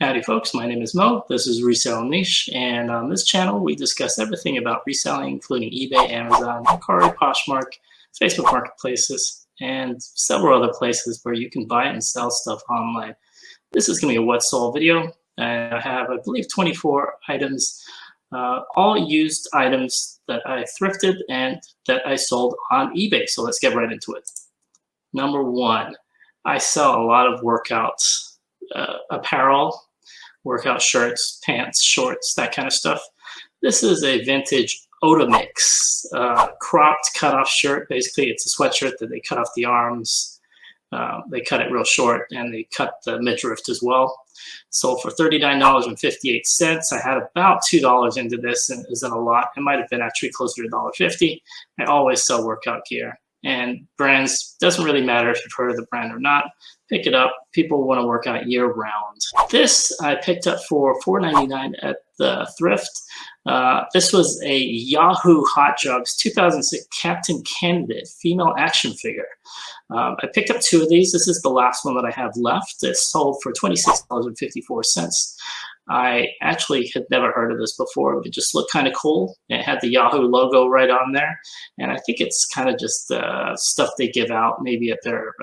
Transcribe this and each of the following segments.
Howdy folks, my name is Mo. This is Resell Niche, and on this channel we discuss everything about reselling, including eBay, Amazon, Mercari, Poshmark, Facebook marketplaces, and several other places where you can buy and sell stuff online. This is going to be a what sold video, and I have, I believe, 24 items, all used items that I thrifted and that I sold on eBay. So let's get right into it. Number one, I sell a lot of workouts. Apparel, workout shirts, pants, shorts, that kind of stuff. This is a vintage Otamix cropped cutoff shirt. Basically, it's a sweatshirt that they cut off the arms. They cut it real short, and they cut the midriff as well. Sold for $39.58. I had about $2 into this, and it isn't a lot. It might have been actually closer to $1.50. I always sell workout gear. And brands, doesn't really matter if you've heard of the brand or not. Pick it up. People want to work out year round. This I picked up for $4.99 at the Thrift. This was a Yahoo Hot Jobs 2006 Captain Candidate female action figure. I picked up two of these. This is the last one that I have left. It sold for $26.54. I actually had never heard of this before, but it just looked kind of cool. It had the Yahoo logo right on there, and I think it's kind of just stuff they give out maybe at their,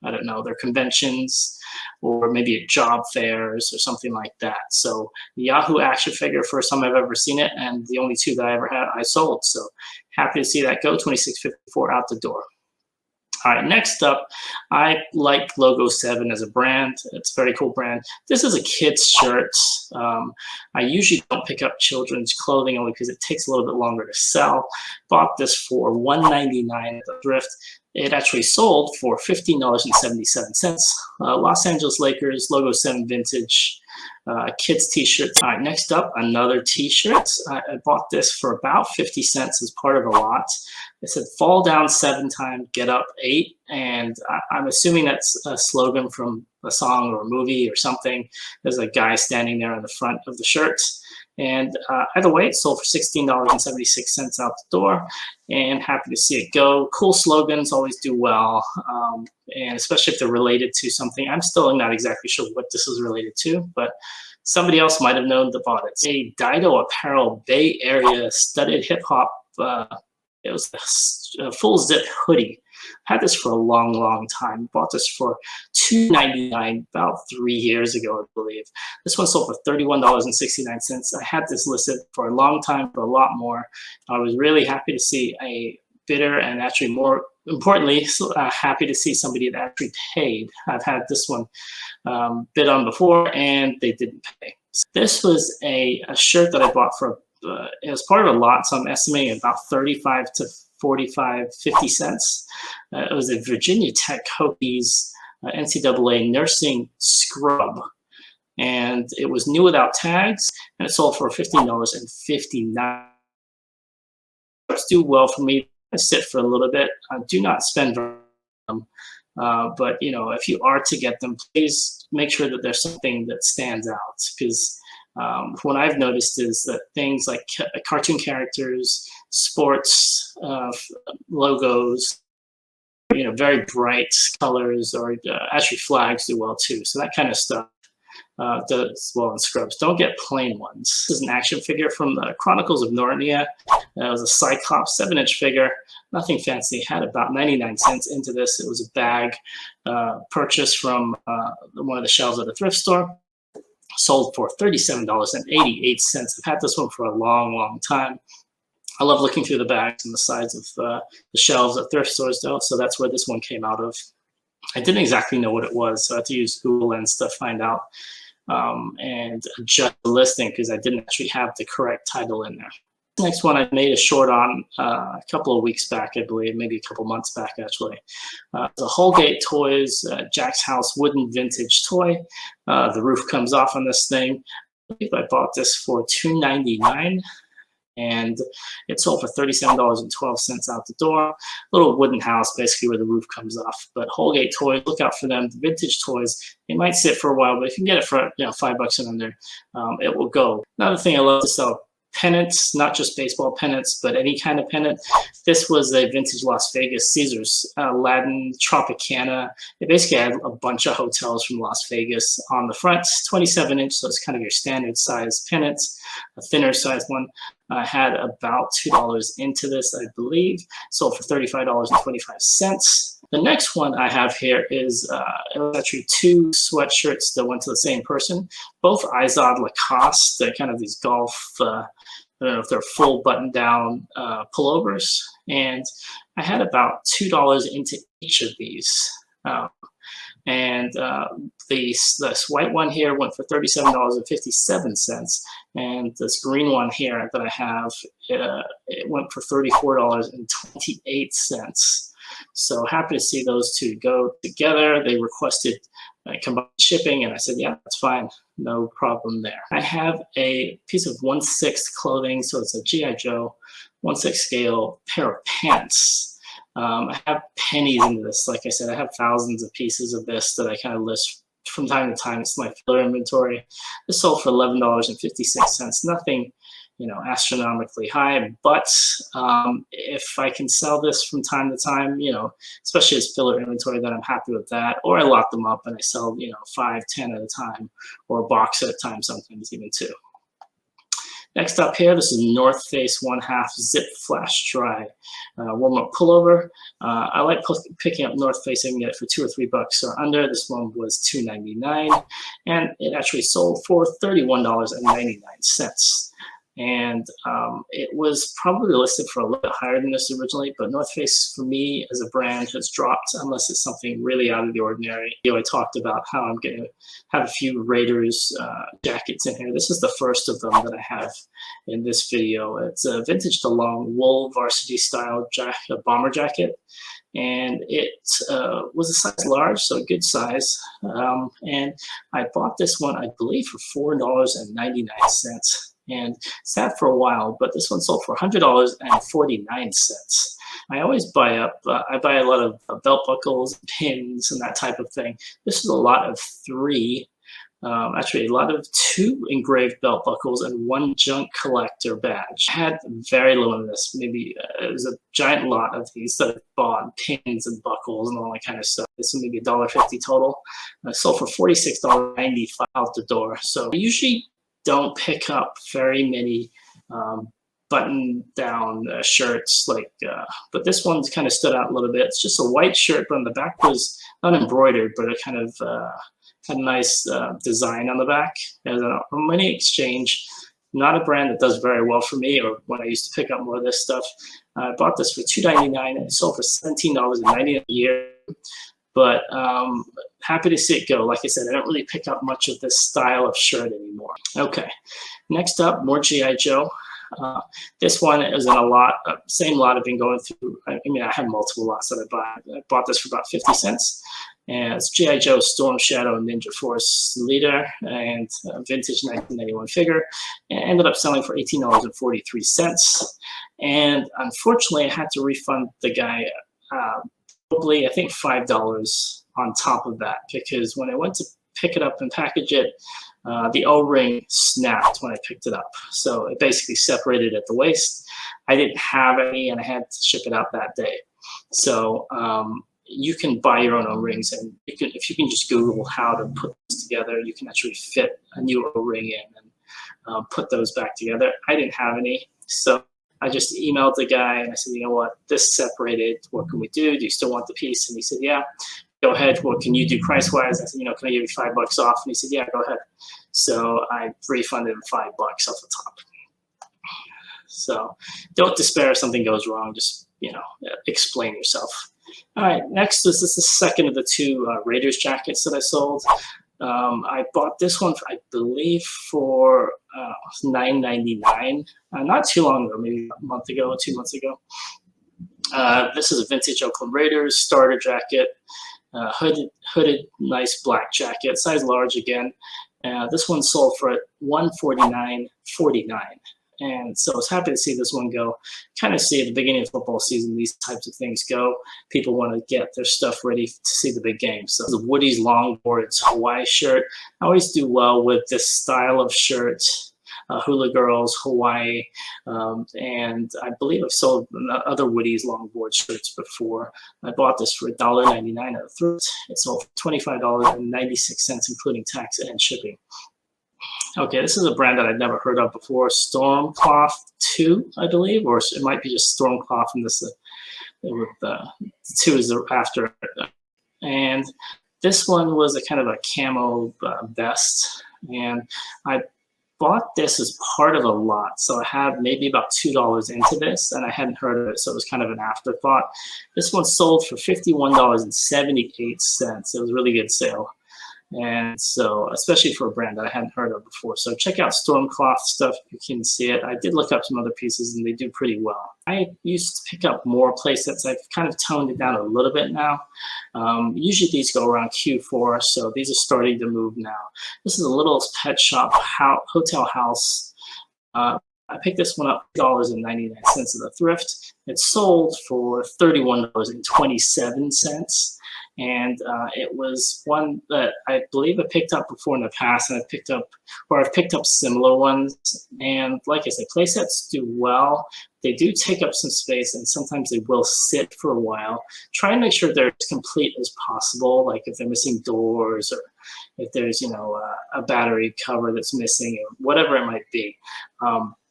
I don't know, their conventions or maybe at job fairs or something like that. So the Yahoo action figure, first time I've ever seen it, and the only two that I ever had, I sold. So happy to see that go, $26.54 out the door. All right, next up, I like Logo 7 as a brand. It's a very cool brand. This is a kid's shirt. I usually don't pick up children's clothing only because it takes a little bit longer to sell. Bought this for $1.99 at the Thrift. It actually sold for $15.77. Los Angeles Lakers, Logo 7 vintage kids t-shirts. All right, next up, another t-shirt. I bought this for about 50 cents as part of a lot. It said fall down 7 times, get up 8. And I'm assuming that's a slogan from a song or a movie or something. There's a guy standing there on the front of the shirt. And either way, it sold for $16.76 out the door, and happy to see it go. Cool slogans always do well, and especially if they're related to something. I'm still not exactly sure what this is related to, but somebody else might have known that bought it. A Dido Apparel Bay Area studded hip hop. It was a full zip hoodie. Had this for a long, long time. Bought this for $2.99 about 3 years ago, I believe. This one sold for $31.69. I had this listed for a long time for a lot more. I was really happy to see a bidder, and actually more importantly, happy to see somebody that actually paid. I've had this one bid on before, and they didn't pay. This was a shirt that I bought for, it was part of a lot, so I'm estimating about 35 to 45, 50 cents. It was a Virginia Tech Hokies NCAA nursing scrub, and it was new without tags, and it sold for $15.59. Do well for me. I sit for a little bit. I do not spend very much, but you know, if you are to get them, please make sure that there's something that stands out, because what I've noticed is that things like cartoon characters, sports logos, you know, very bright colors, or actually flags do well too. So that kind of stuff does well in scrubs. Don't get plain ones. This is an action figure from the Chronicles of Narnia. It was a Cyclops 7-inch figure. Nothing fancy. Had about 99 cents into this. It was a bag purchased from one of the shelves at the thrift store. Sold for $37.88. I've had this one for a long, long time. I love looking through the bags and the sides of the shelves at thrift stores, though, so that's where this one came out of. I didn't exactly know what it was, so I had to use Google and stuff to find out and adjust the listing because I didn't actually have the correct title in there. The next one I made a short on a couple of weeks back, I believe, maybe a couple months back actually. The Holgate Toys Jack's House wooden vintage toy. The roof comes off on this thing. I believe I bought this for $2.99, and it sold for $37.12 out the door. Little wooden house, basically, where the roof comes off. But Holgate Toys, look out for them. The vintage toys, they might sit for a while, but if you can get it for $5 and under, it will go. Another thing I love to sell, pennants, not just baseball pennants, but any kind of pennant. This was a vintage Las Vegas Caesars Aladdin Tropicana. It basically had a bunch of hotels from Las Vegas on the front, 27-inch, so it's kind of your standard size pennants. A thinner size one had about $2 into this, I believe, sold for $35.25. The next one I have here is it was actually two sweatshirts that went to the same person, both Izod Lacoste. They're kind of these golf, I don't know if they're full button-down pullovers, and I had about $2 into each of these. This white one here went for $37.57, and this green one here that I have, it went for $34.28. So happy to see those two go together. They requested combined shipping, and I said, yeah, that's fine, no problem there. I have a piece of 1/6 clothing, so it's a G.I. Joe 1/6 scale pair of pants. I have pennies into this. Like I said, I have thousands of pieces of this that I kind of list from time to time. It's my filler inventory. This sold for $11.56. Nothing, you know, astronomically high, but if I can sell this from time to time, you know, especially as filler inventory, then I'm happy with that. Or I lock them up and I sell, you know, 5, 10 at a time, or a box at a time, sometimes even 2. Next up here, this is North Face 1/2 zip flash dry warm-up pullover. I like picking up North Face. I can get it for $2 or $3 or under. This one was $2.99, and it actually sold for $31.99. And it was probably listed for a little bit higher than this originally, but North Face for me as a brand has dropped unless it's something really out of the ordinary. You know, I talked about how I'm going to have a few Raiders jackets in here. This is the first of them that I have in this video. It's a vintage DeLong wool varsity style bomber jacket, and it was a size large, so a good size. And I bought this one, I believe, for $4.99. And sat for a while, but this one sold for $100.49. I always buy up, I buy a lot of belt buckles, pins, and that type of thing. This is a lot of 3, actually a lot of 2 engraved belt buckles and 1 junk collector badge. I had very little of this. Maybe it was a giant lot of these that I bought, pins and buckles and all that kind of stuff. This was maybe $1.50 total. I sold for $46.95 out the door. So I usually don't pick up very many button-down shirts, but this one's kind of stood out a little bit. It's just a white shirt, but on the back was not embroidered, but it kind of had a nice design on the back. It was a money exchange, not a brand that does very well for me, or when I used to pick up more of this stuff. I bought this for $2.99 and it sold for $17.90 a year. But happy to see it go. Like I said, I don't really pick up much of this style of shirt anymore. Okay, next up, more G.I. Joe. This one is in a lot, same lot I've been going through. I mean, I have multiple lots that I buy. I bought this for about 50 cents. And it's G.I. Joe Storm Shadow Ninja Force leader and vintage 1991 figure. And ended up selling for $18.43. And unfortunately, I had to refund the guy probably, I think, $5 on top of that, because when I went to pick it up and package it, the O-ring snapped when I picked it up. So it basically separated at the waist. I didn't have any, and I had to ship it out that day. So you can buy your own O-rings, and if you can just Google how to put this together, you can actually fit a new O-ring in and put those back together. I didn't have any, so I just emailed the guy and I said, you know what, this separated. What can we do? Do you still want the piece? And he said, yeah. Go ahead. What can you do price-wise? I said, you know, can I give you $5 off? And he said, yeah, go ahead. So I refunded him $5 off the top. So don't despair if something goes wrong. Just, you know, explain yourself. All right, next is this the second of the 2 Raiders jackets that I sold. I bought this one, I believe, for $9.99, not too long ago, maybe a month ago, 2 months ago. This is a vintage Oakland Raiders starter jacket, hooded, nice black jacket, size large again. This one sold for $149.49. And so I was happy to see this one go. Kind of see at the beginning of football season, these types of things go. People want to get their stuff ready to see the big game. So the Woody's Longboards Hawaii shirt. I always do well with this style of shirt. Hula Girls, Hawaii, and I believe I've sold other Woody's longboard shirts before. I bought this for $1.99 at Thrift. It sold for $25.96, including tax and shipping. Okay, this is a brand that I'd never heard of before, Stormcloth 2, I believe, or it might be just Stormcloth, and this with the 2 is after. And this one was a kind of a camo vest, and I bought this as part of a lot, so I had maybe about $2 into this, and I hadn't heard of it, so it was kind of an afterthought. This one sold for $51.78. It was a really good sale. And so, especially for a brand that I hadn't heard of before. So check out Stormcloth stuff if you can see it. I did look up some other pieces and they do pretty well. I used to pick up more play sets. I've kind of toned it down a little bit now. Usually these go around Q4, so these are starting to move now. This is a little pet shop hotel house. I picked this one up $2.99 at the Thrift. It sold for $31.27. And it was one that I believe I picked up before in the past, and I've picked up similar ones. And like I said, play sets do well. They do take up some space, and sometimes they will sit for a while. Try and make sure they're as complete as possible, like if they're missing doors, or if there's, you know, a battery cover that's missing, or whatever it might be.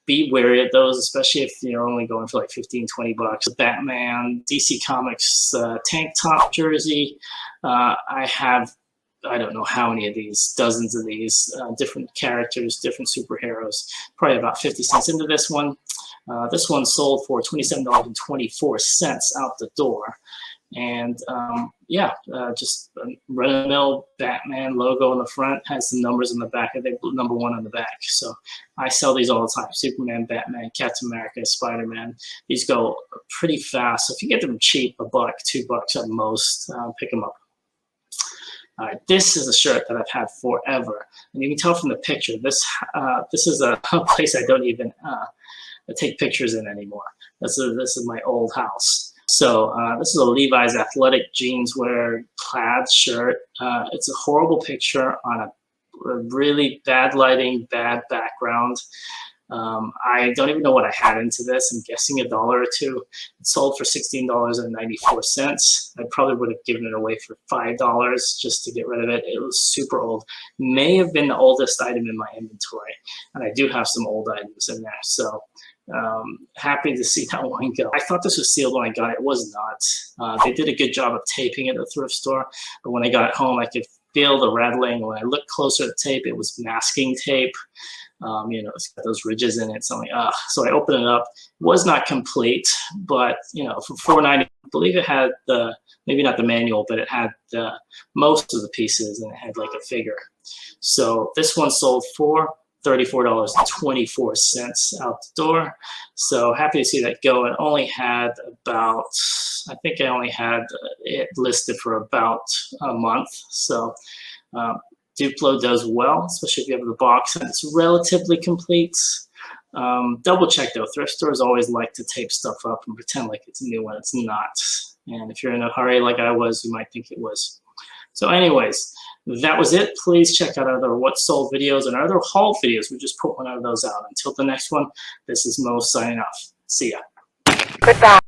Be wary of those, especially if you're only going for like $15–20. Batman, DC Comics tank top jersey. I have, I don't know how many of these, dozens of these, different characters, different superheroes. Probably about 50 cents into this one. This one sold for $27.24 out the door. And yeah, just a run-of-the-mill Batman logo on the front, has the numbers on the back, I think number 1 on the back. So I sell these all the time: Superman, Batman, Captain America, Spider-Man. These go pretty fast. So if you get them cheap, $1, $2 at most, pick them up. All right, this is a shirt that I've had forever, and you can tell from the picture. This is a place I don't even take pictures in anymore. This is my old house. So this is a Levi's athletic jeanswear plaid shirt. It's a horrible picture on a really bad lighting, bad background. I don't even know what I had into this. I'm guessing $1 or $2. It sold for $16.94. I probably would have given it away for $5 just to get rid of it. It was super old. May have been the oldest item in my inventory, and I do have some old items in there. So happy to see that one go. I thought this was sealed when I got it. It was not. They did a good job of taping it at the thrift store, but when I got it home, I could feel the rattling. When I looked closer at the tape, it was masking tape. You know, it's got those ridges in it. So I'm like, so I opened it up. It was not complete, but you know, for $4.90, I believe it had the, maybe not the manual, but it had most of the pieces, and it had like a figure. So this one sold for $34.24 out the door. So happy to see that go. It only had about, I think I only had it listed for about a month. So Duplo does well, especially if you have the box and it's relatively complete. Double check though. Thrift stores always like to tape stuff up and pretend like it's new when it's not. And if you're in a hurry like I was, you might think it was. So anyways, that was it. Please check out other What Sold videos and our other haul videos. We just put one of those out. Until the next one, this is Mo signing off. See ya. Goodbye.